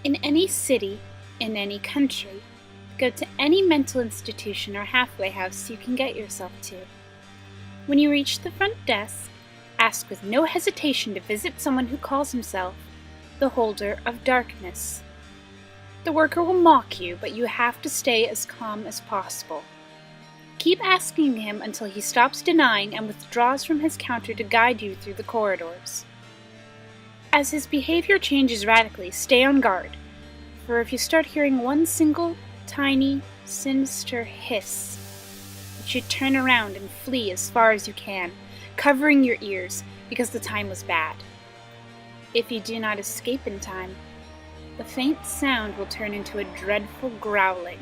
In any city, in any country, go to any mental institution or halfway house you can get yourself to. When you reach the front desk, ask with no hesitation to visit someone who calls himself the Holder of Darkness. The worker will mock you, but you have to stay as calm as possible. Keep asking him until he stops denying and withdraws from his counter to guide you through the corridors. As his behavior changes radically, stay on guard, for if you start hearing one single, tiny, sinister hiss, you should turn around and flee as far as you can, covering your ears because the time was bad. If you do not escape in time, the faint sound will turn into a dreadful growling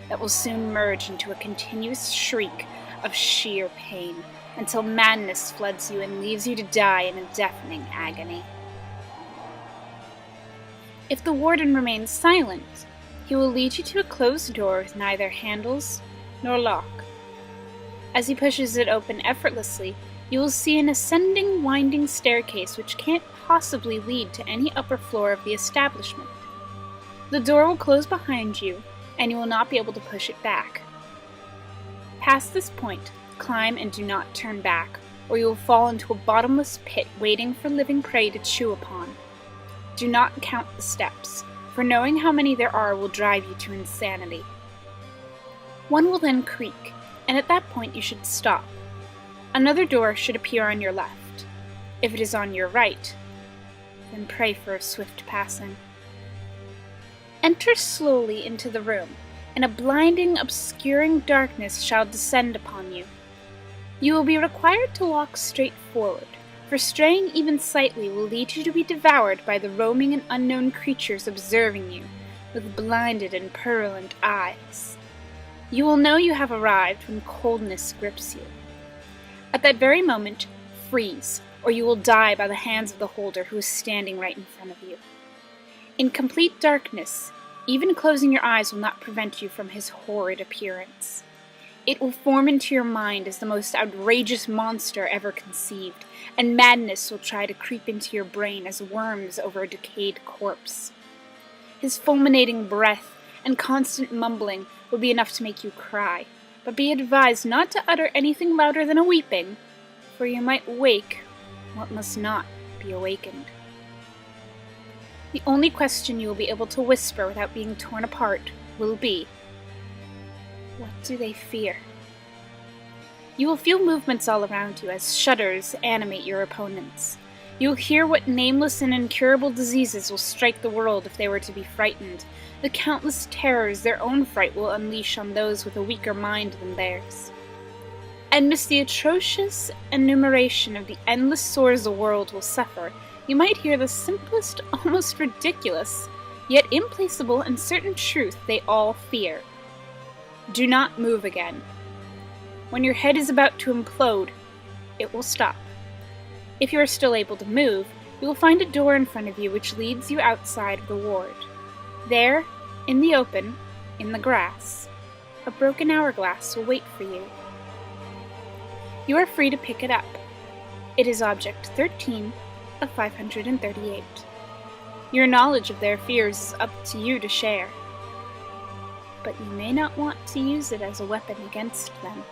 that will soon merge into a continuous shriek of sheer pain until madness floods you and leaves you to die in a deafening agony. If the warden remains silent, he will lead you to a closed door with neither handles nor lock. As he pushes it open effortlessly, you will see an ascending, winding staircase which can't possibly lead to any upper floor of the establishment. The door will close behind you, and you will not be able to push it back. Past this point, climb and do not turn back, or you will fall into a bottomless pit waiting for living prey to chew upon. Do not count the steps, for knowing how many there are will drive you to insanity. One will then creak, and at that point you should stop. Another door should appear on your left. If it is on your right, then pray for a swift passing. Enter slowly into the room, and a blinding, obscuring darkness shall descend upon you. You will be required to walk straight forward, for straying even slightly will lead you to be devoured by the roaming and unknown creatures observing you with blinded and purulent eyes. You will know you have arrived when coldness grips you. At that very moment, freeze, or you will die by the hands of the holder who is standing right in front of you. In complete darkness, even closing your eyes will not prevent you from his horrid appearance. It will form into your mind as the most outrageous monster ever conceived, and madness will try to creep into your brain as worms over a decayed corpse. His fulminating breath and constant mumbling will be enough to make you cry, but be advised not to utter anything louder than a weeping, for you might wake what must not be awakened. The only question you will be able to whisper without being torn apart will be, what do they fear? You will feel movements all around you as shudders animate your opponents. You will hear what nameless and incurable diseases will strike the world if they were to be frightened, the countless terrors their own fright will unleash on those with a weaker mind than theirs. Amidst the atrocious enumeration of the endless sores the world will suffer, you might hear the simplest, almost ridiculous, yet implacable and certain truth they all fear. Do not move again. When your head is about to implode, it will stop. If you are still able to move, you will find a door in front of you which leads you outside of the ward. There, in the open, in the grass, a broken hourglass will wait for you. You are free to pick it up. It is object 13 of 538. Your knowledge of their fears is up to you to share, but you may not want to use it as a weapon against them.